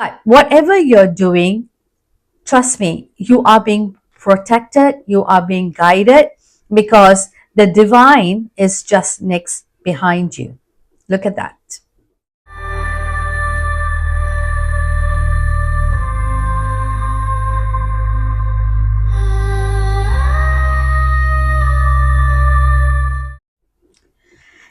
But whatever you're doing, trust me, you are being protected, you are being guided because the divine is just next behind you. Look at that.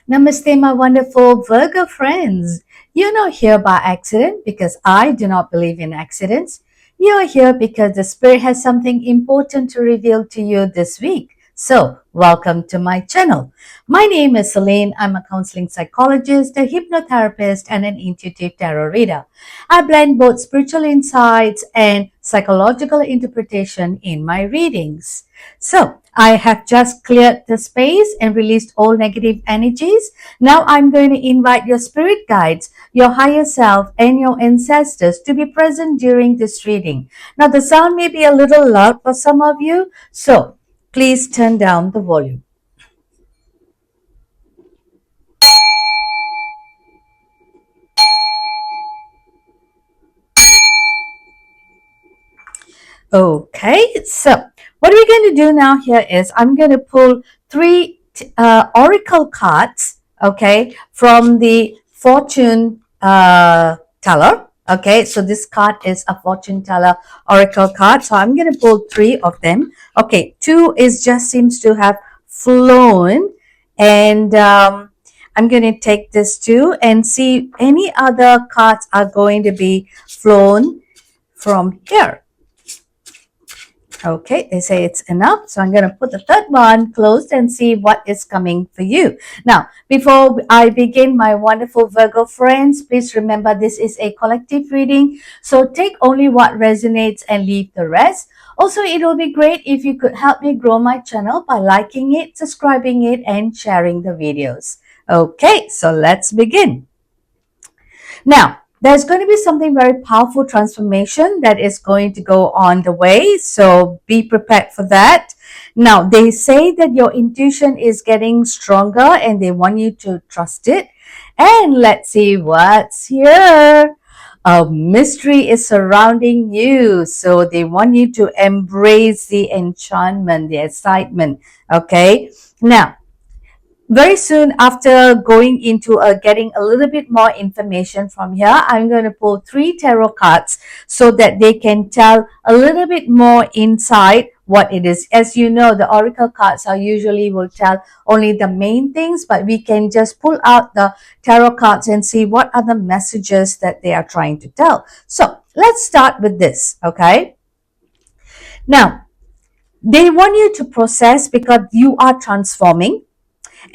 Namaste, my wonderful Virgo friends. You're not here by accident because I do not believe in accidents. You're here because the Spirit has something important to reveal to you this week. So, welcome to my channel. My name is Celine. I'm a counseling psychologist, a hypnotherapist, and an intuitive tarot reader. I blend both spiritual insights and psychological interpretation in my readings. So, I have just cleared the space and released all negative energies. Now I'm going to invite your spirit guides, your higher self, and your ancestors to be present during this reading. Now, the sound may be a little loud for some of you, so please turn down the volume. Okay, so what we're going to do now here is I'm going to pull three oracle cards, okay, from the fortune teller. Okay, so this card is a fortune teller oracle card. So I'm going to pull three of them. Okay, two is just seems to have flown, and I'm going to take this two and see any other cards are going to be flown from here. Okay, they say it's enough. So I'm going to put the third one closed and see what is coming for you. Now, before I begin, my wonderful Virgo friends, please remember this is a collective reading. So take only what resonates and leave the rest. Also, it will be great if you could help me grow my channel by liking it, subscribing it, and sharing the videos. Okay, so let's begin. Now, there's going to be something very powerful transformation that is going to go on the way. So be prepared for that. Now, they say that your intuition is getting stronger and they want you to trust it. And let's see what's here. A mystery is surrounding you. So they want you to embrace the enchantment, the excitement. Okay. Now, very soon after going into getting a little bit more information from here, I'm going to pull three tarot cards so that they can tell a little bit more insight what it is. As you know, the oracle cards are usually will tell only the main things, but we can just pull out the tarot cards and see what are the messages that they are trying to tell. So let's start with this, okay? Now, they want you to process because you are transforming,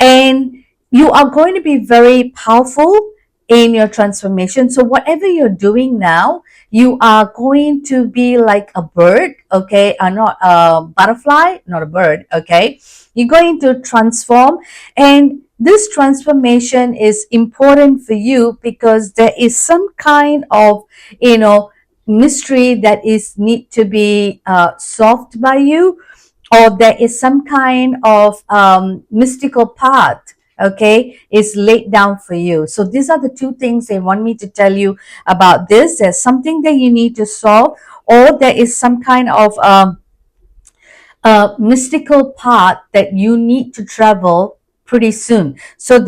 and you are going to be very powerful in your transformation. So whatever you're doing now, you are going to be like a bird, okay, not a butterfly, not a bird, okay. You're going to transform, and this transformation is important for you because there is some kind of, mystery that is need to be solved by you, or there is some kind of mystical path, okay, is laid down for you. So these are the two things they want me to tell you about this. There's something that you need to solve, or there is some kind of mystical path that you need to travel pretty soon. So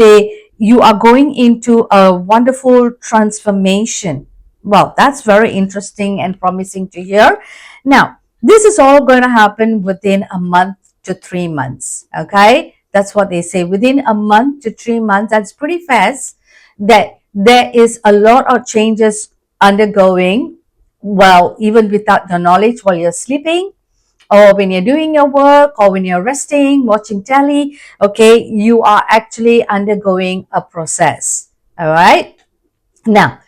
you are going into a wonderful transformation. Well, that's very interesting and promising to hear. Now, this is all going to happen within a month to 3 months. Okay, that's what they say. Within a month to 3 months, that's pretty fast. That there is a lot of changes undergoing. Well, even without the knowledge, while you're sleeping, or when you're doing your work, or when you're resting, watching telly, okay, you are actually undergoing a process. All right. Now,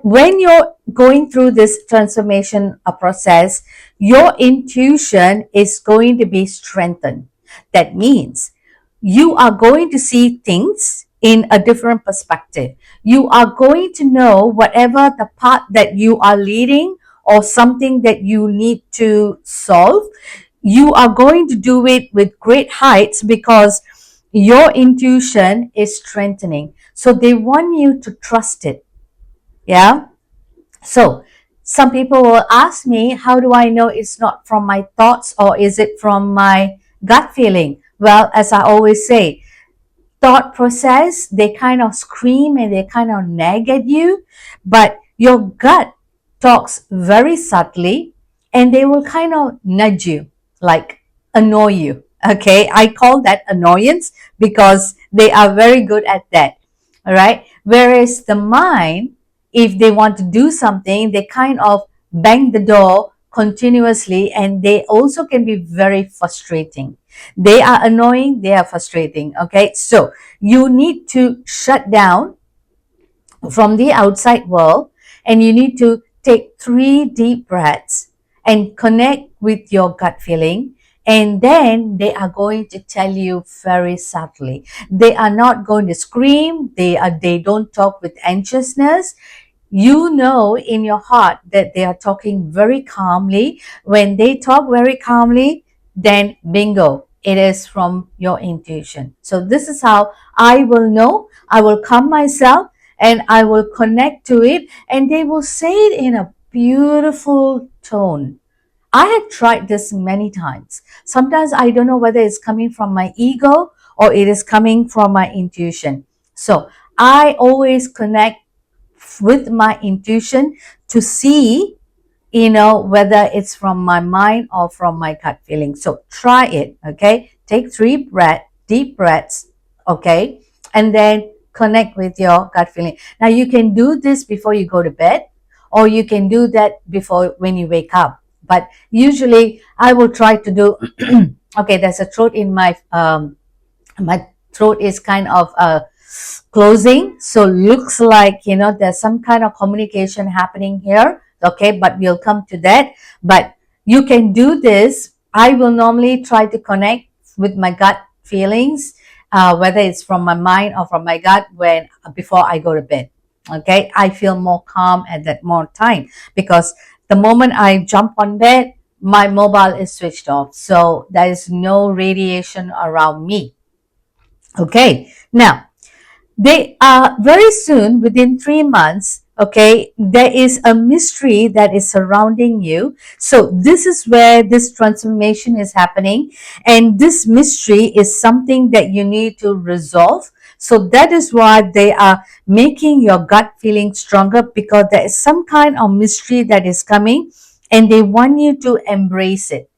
when you're going through this transformation process, your intuition is going to be strengthened. That means you are going to see things in a different perspective. You are going to know whatever the path that you are leading or something that you need to solve, you are going to do it with great heights because your intuition is strengthening. So they want you to trust it. Yeah. So some people will ask me, how do I know it's not from my thoughts or is it from my gut feeling? Well, as I always say, thought process, they kind of scream and they kind of nag at you, but your gut talks very subtly and they will kind of nudge you, like annoy you. Okay, I call that annoyance because they are very good at that. All right, whereas the mind, if they want to do something, they kind of bang the door continuously and they also can be very frustrating. They are annoying, they are frustrating. Okay, so you need to shut down from the outside world and you need to take 3 deep breaths and connect with your gut feeling, and then they are going to tell you very subtly. They are not going to scream, they don't talk with anxiousness. You know in your heart that they are talking very calmly. When they talk very calmly, then bingo, it is from your intuition. So this is how I will know. I will calm myself and I will connect to it, and they will say it in a beautiful tone. I have tried this many times. Sometimes I don't know whether it's coming from my ego or it is coming from my intuition. So I always connect with my intuition to see, whether it's from my mind or from my gut feeling. So try it. Okay, take deep breaths. Okay, and then connect with your gut feeling. Now you can do this before you go to bed, or you can do that before when you wake up, but usually I will try to do okay, there's a throat in my throat is kind of closing, so looks like there's some kind of communication happening here. Okay, but we'll come to that. But you can do this. I will normally try to connect with my gut feelings, whether it's from my mind or from my gut, when before I go to bed. Okay, I feel more calm at that more time, because the moment I jump on bed, my mobile is switched off, so there is no radiation around me. Okay, now they are very soon, within 3 months. Okay, there is a mystery that is surrounding you. So this is where this transformation is happening, and this mystery is something that you need to resolve. So that is why they are making your gut feeling stronger, because there is some kind of mystery that is coming and they want you to embrace it.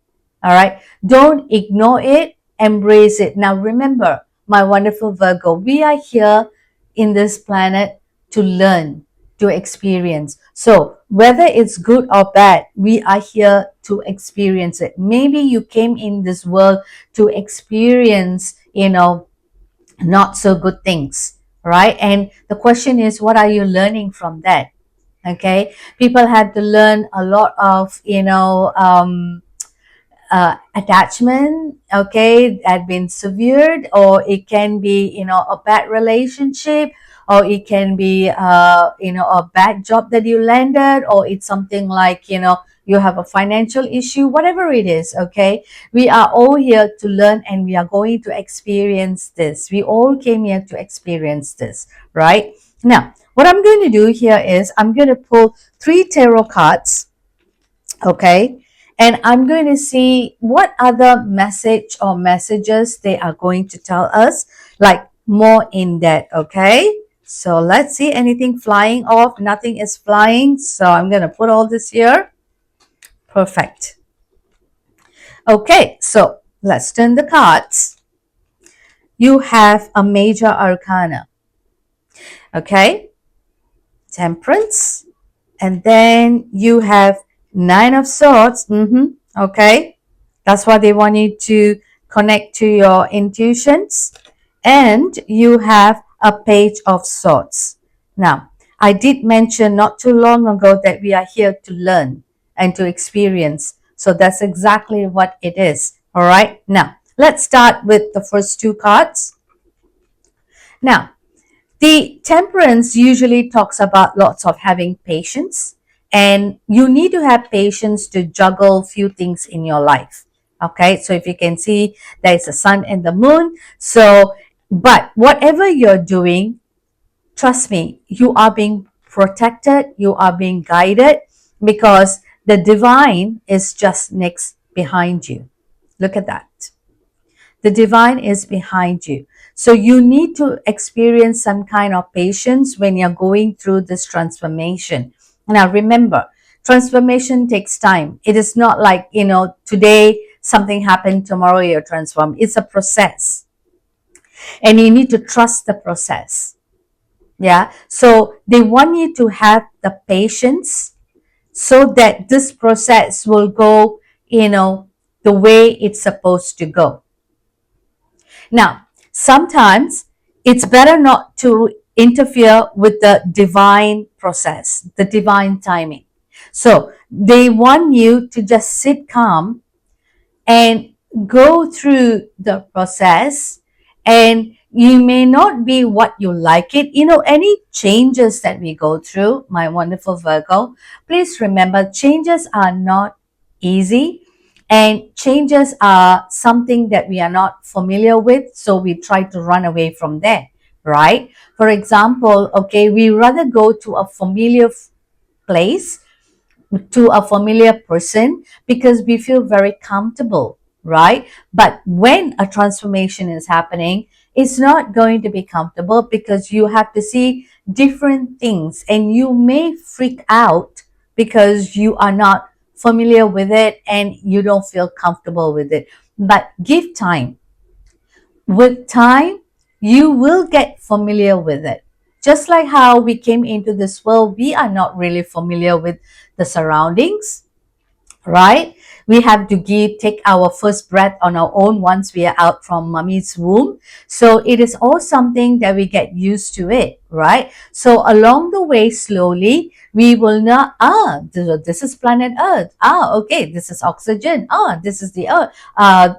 All right. Don't ignore it. Embrace it. Now, remember, my wonderful Virgo, we are here in this planet to learn, to experience. So, whether it's good or bad, we are here to experience it. Maybe you came in this world to experience, not so good things, right? And the question is, what are you learning from that? Okay. People have to learn a lot of, attachment, okay, that been severed, or it can be a bad relationship, or it can be a bad job that you landed, or it's something like you have a financial issue, whatever it is. Okay, we are all here to learn, and we are going to experience this. We all came here to experience this, right? Now what I'm going to do here is I'm going to pull 3 tarot cards. Okay, and I'm going to see what other message or messages they are going to tell us, like more in depth. Okay, so let's see, anything flying off? Nothing is flying, so I'm going to put all this here. Perfect. Okay, so let's turn the cards. You have a major arcana. Okay, Temperance, and then you have 9 of Swords. Okay, that's why they want you to connect to your intuitions. And you have a Page of Swords. Now, I did mention not too long ago that we are here to learn and to experience. So that's exactly what it is. All right. Now, let's start with the first 2 cards. Now, the Temperance usually talks about lots of having patience, and you need to have patience to juggle few things in your life. Okay, so if you can see, there is the sun and the moon. So, but whatever you're doing, trust me, you are being protected, you are being guided, because the divine is just next behind you. Look at that. The divine is behind you. So you need to experience some kind of patience when you're going through this transformation. Now remember, transformation takes time. It is not like, today something happened, tomorrow you're transformed. It's a process. And you need to trust the process. Yeah. So they want you to have the patience so that this process will go, the way it's supposed to go. Now, sometimes it's better not to interfere with the divine process, the divine timing. So they want you to just sit calm and go through the process, and you may not be what you like it. Any changes that we go through, my wonderful Virgo, please remember, changes are not easy, and changes are something that we are not familiar with, so we try to run away from there, right? For example, okay, we rather go to a familiar place, to a familiar person, because we feel very comfortable, right? But when a transformation is happening, it's not going to be comfortable, because you have to see different things, and you may freak out because you are not familiar with it and you don't feel comfortable with it. But give time. With time, you will get familiar with it. Just like how we came into this world, we are not really familiar with the surroundings, right? We have to take our first breath on our own once we are out from mommy's womb. So it is all something that we get used to it, right? So along the way, slowly, we will not, this is planet Earth. Okay, this is oxygen. This is the earth,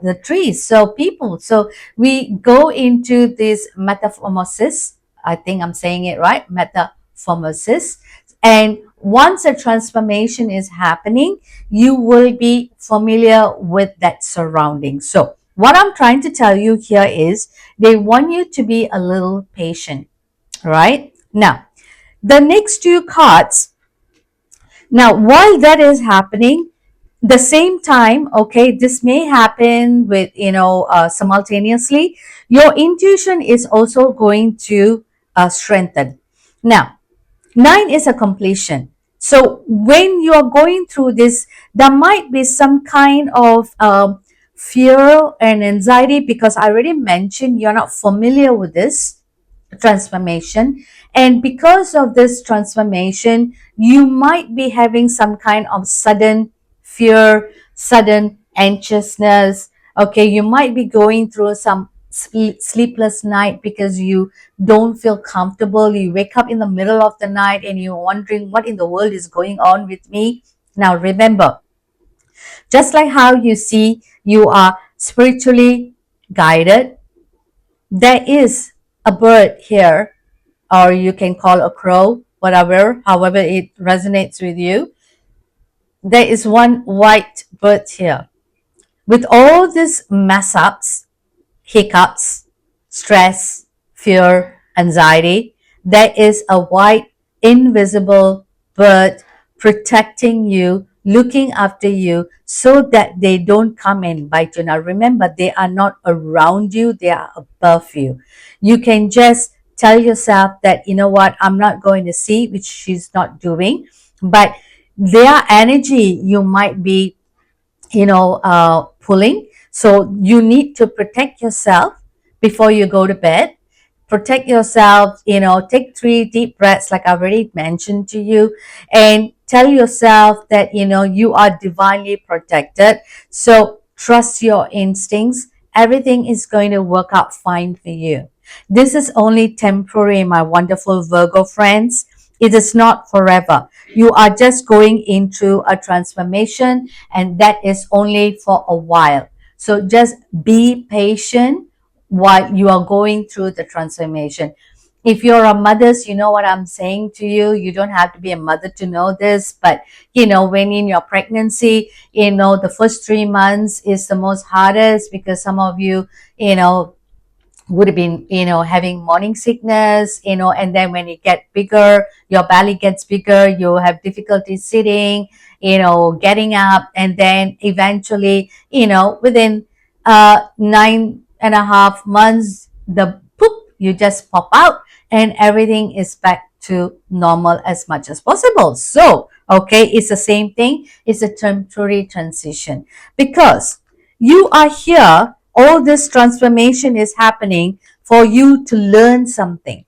the trees. So people. So we go into this metamorphosis. I think I'm saying it right, metamorphosis. And once a transformation is happening, you will be familiar with that surrounding. So what I'm trying to tell you here is they want you to be a little patient, right? Now, the next two cards. Now, while that is happening, the same time, okay, this may happen with, simultaneously, your intuition is also going to strengthen. Now, 9 is a completion. So when you are going through this, there might be some kind of fear and anxiety, because I already mentioned you're not familiar with this transformation. And because of this transformation, you might be having some kind of sudden fear, sudden anxiousness. Okay, you might be going through some sleepless night because you don't feel comfortable. You wake up in the middle of the night and you're wondering what in the world is going on with me. Now remember, just like how you see you are spiritually guided, there is a bird here, or you can call a crow, whatever, however it resonates with you. There is one white bird here. With all these mess ups, hiccups, stress, fear, anxiety, there is a white, invisible bird protecting you, looking after you, so that they don't come and bite you. Now remember, they are not around you, they are above you. You can just tell yourself that, you know what, I'm not going to see, which she's not doing, but their energy you might be, pulling. So you need to protect yourself before you go to bed. Protect yourself, take 3 deep breaths, like I already mentioned to you, and tell yourself that, you are divinely protected. So trust your instincts. Everything is going to work out fine for you. This is only temporary, my wonderful Virgo friends. It is not forever. You are just going into a transformation, and that is only for a while. So just be patient while you are going through the transformation. If you're a mother, you know what I'm saying to you. You don't have to be a mother to know this, but when in your pregnancy, the first 3 months is the most hardest, because some of you, would have been, having morning sickness, and then when you get bigger, your belly gets bigger, you have difficulty sitting, getting up, and then eventually, within 9.5 months, the poop, you just pop out and everything is back to normal as much as possible. So, okay, it's the same thing. It's a temporary transition because you are here, all this transformation is happening for you to learn something.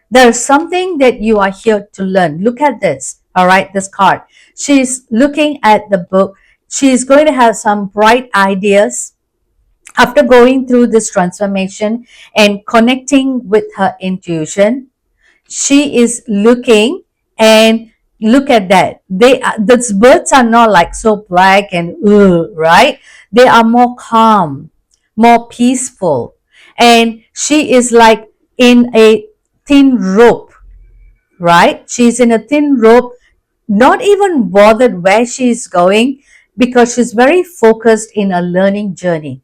There's something that you are here to learn. Look at this, all right, this card. She's looking at the book. She's going to have some bright ideas after going through this transformation and connecting with her intuition. She is looking, and look at that, these birds are not like so black and right, they are more calm, more peaceful, and she is like in a thin rope, right? She's in a thin rope, not even bothered where she's going, because she's very focused in a learning journey.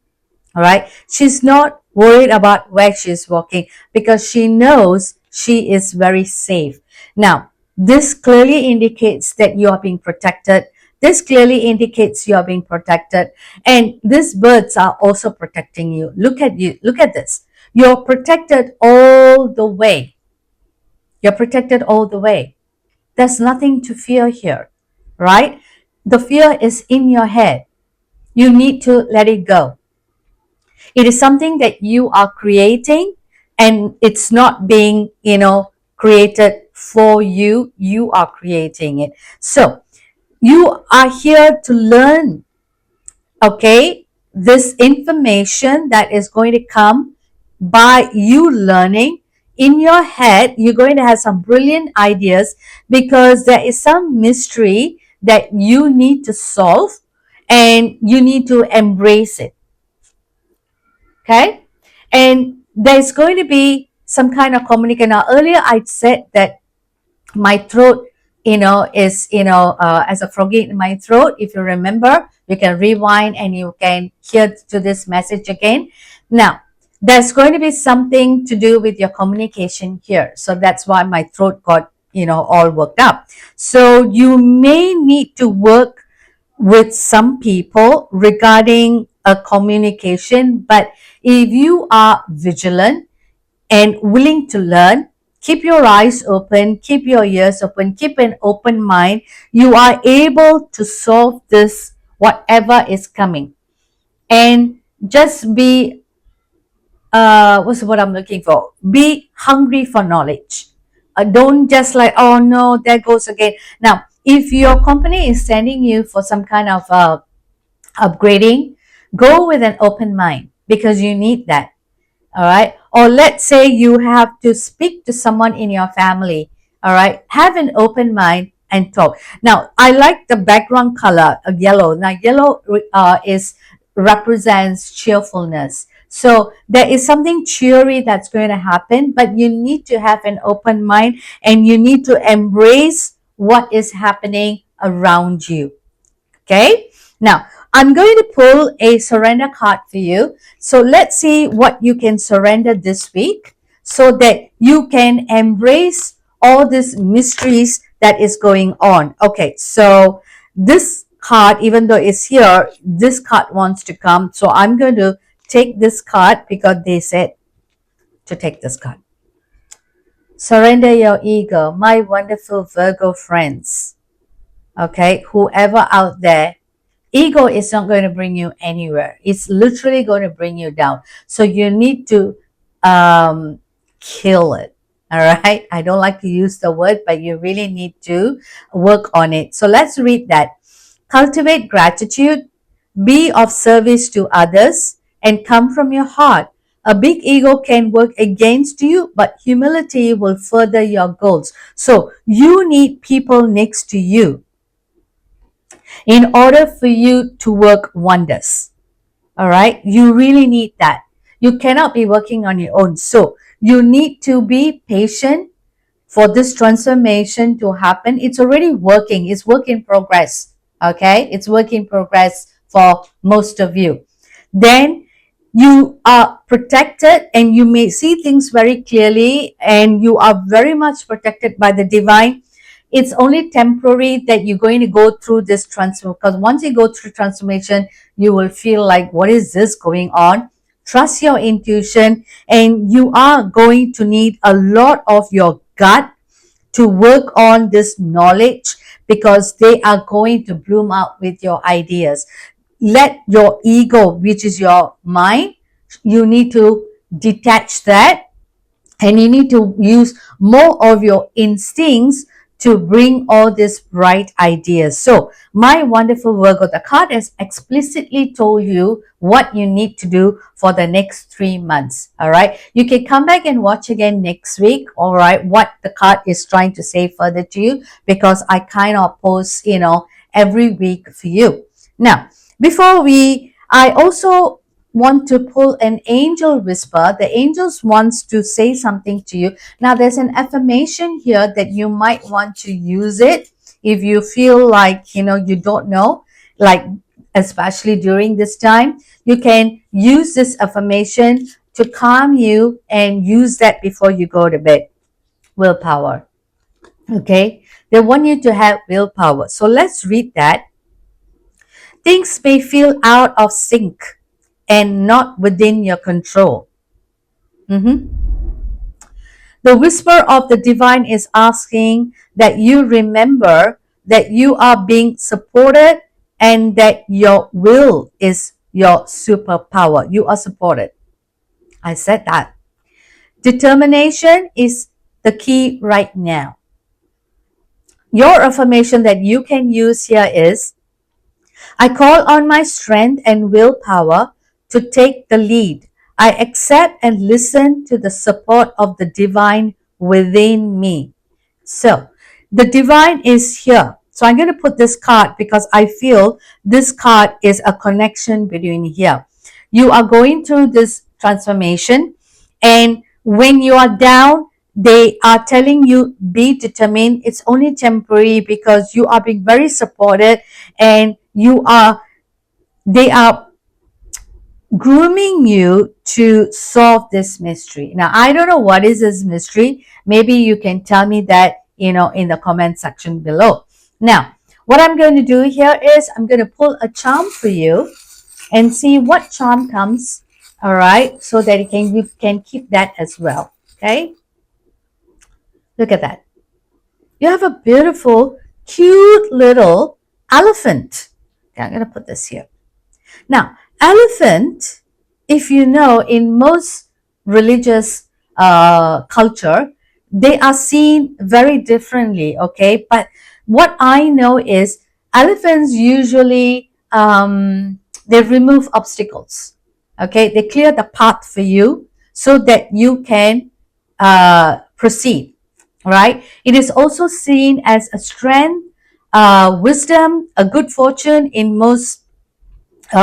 All right. She's not worried about where she's walking because she knows she is very safe. Now, this clearly indicates that you are being protected. This clearly indicates you are being protected. And these birds are also protecting you. Look at you. Look at this. You're protected all the way. You're protected all the way. There's nothing to fear here, right? The fear is in your head. You need to let it go. It is something that you are creating, and it's not being, created for you. You are creating it. So you are here to learn, okay? This information that is going to come by you learning in your head, you're going to have some brilliant ideas because there is some mystery that you need to solve and you need to embrace it. Okay, and there's going to be some kind of communication. Now earlier I said that my throat, is, as a froggy in my throat. If you remember, you can rewind and you can hear to this message again. Now there's going to be something to do with your communication here, so that's why my throat got, all worked up. So you may need to work with some people regarding a communication, but if you are vigilant and willing to learn, keep your eyes open, keep your ears open, keep an open mind, you are able to solve this, whatever is coming. And just be, what's the word I'm looking for? Be hungry for knowledge. Don't just like, oh no, there goes again. Now, if your company is sending you for some kind of upgrading, go with an open mind because you need that. All right. Or let's say you have to speak to someone in your family. All right. Have an open mind and talk. Now, I like the background color of yellow. Now, yellow is represents cheerfulness. So there is something cheery that's going to happen, but you need to have an open mind and you need to embrace what is happening around you. Okay. Now, I'm going to pull a surrender card for you. So let's see what you can surrender this week so that you can embrace all these mysteries that is going on. Okay. So this card, even though it's here, this card wants to come. So I'm going to take this card because they said to take this card. Surrender your ego, my wonderful Virgo friends. Okay. Whoever out there, ego is not going to bring you anywhere. It's literally going to bring you down. So you need to kill it. All right. I don't like to use the word, but you really need to work on it. So let's read that. Cultivate gratitude, be of service to others, and come from your heart. A big ego can work against you, but humility will further your goals. So you need people next to you in order for you to work wonders. All right. You really need that. You cannot be working on your own. So you need to be patient for this transformation to happen. It's already working. It's work in progress. Okay. It's work in progress for most of you. Then You are protected and you may see things very clearly, and you are very much protected by the divine. It's only temporary that you're going to go through this transformation, because once you go through transformation, you will feel like, what is this going on? Trust your intuition, and you are going to need a lot of your gut to work on this knowledge, because they are going to bloom out with your ideas. Let your ego, which is your mind, you need to detach that, and you need to use more of your instincts to bring all these bright ideas. So my wonderful Virgo, the card has explicitly told you what you need to do for the next 3 months. All right, you can come back and watch again next week. All right, what the card is trying to say further to you, because I kind of post every week for you. Now, I also want to pull an angel whisper. The angels wants to say something to you. Now, there's an affirmation here that you might want to use it if you feel like you don't know, like especially during this time. You can use this affirmation to calm you and use that before you go to bed. Willpower. Okay, they want you to have willpower. So let's read that. Things may feel out of sync and not within your control. The whisper of the divine is asking that you remember that you are being supported and that your will is your superpower. You are supported. I said that. Determination is the key right now. Your affirmation that you can use here is, I call on my strength and willpower to take the lead. I accept and listen to the support of the divine within me. So, the divine is here. So, I'm going to put this card because I feel this card is a connection between here. You are going through this transformation, and when you are down, they are telling you be determined. It's only temporary because you are being very supported, and they are grooming you to solve this mystery. Now, I don't know what is this mystery. Maybe you can tell me that in the comment section below. Now, what I'm going to do here is I'm going to pull a charm for you and see what charm comes. All right, so that you can keep that as well. Okay, look at that. You have a beautiful, cute little elephant. Okay, I'm going to put this here. Now, elephant, if you know, in most religious culture, they are seen very differently, okay? But what I know is elephants usually, they remove obstacles, okay? They clear the path for you so that you can proceed, right? It is also seen as a strength, wisdom, a good fortune in most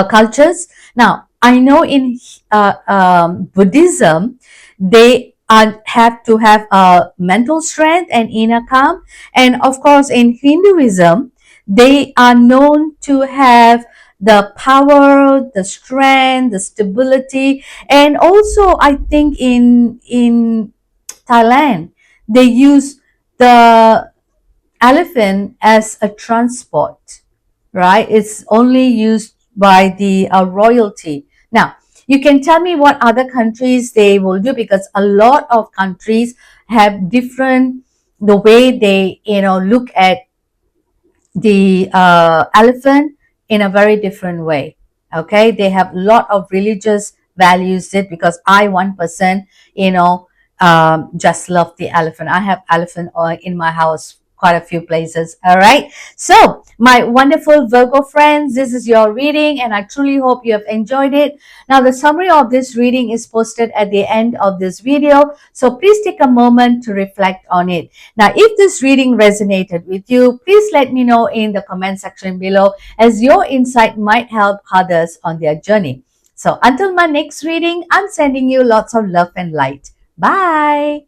cultures. Now, I know in Buddhism, they have to have mental strength and inner calm. And of course, in Hinduism, they are known to have the power, the strength, the stability. And also, I think in Thailand, they use the elephant as a transport, right? It's only used by the royalty. Now, you can tell me what other countries they will do, because a lot of countries have different, the way they look at the elephant in a very different way. Okay, they have a lot of religious values it, because I one person just love the elephant. I have elephant in my house quite a few places. All right, so my wonderful Virgo friends, this is your reading, and I truly hope you have enjoyed it. Now, the summary of this reading is posted at the end of this video, so please take a moment to reflect on it. Now, if this reading resonated with you, please let me know in the comment section below, as your insight might help others on their journey. So until my next reading, I'm sending you lots of love and light. Bye.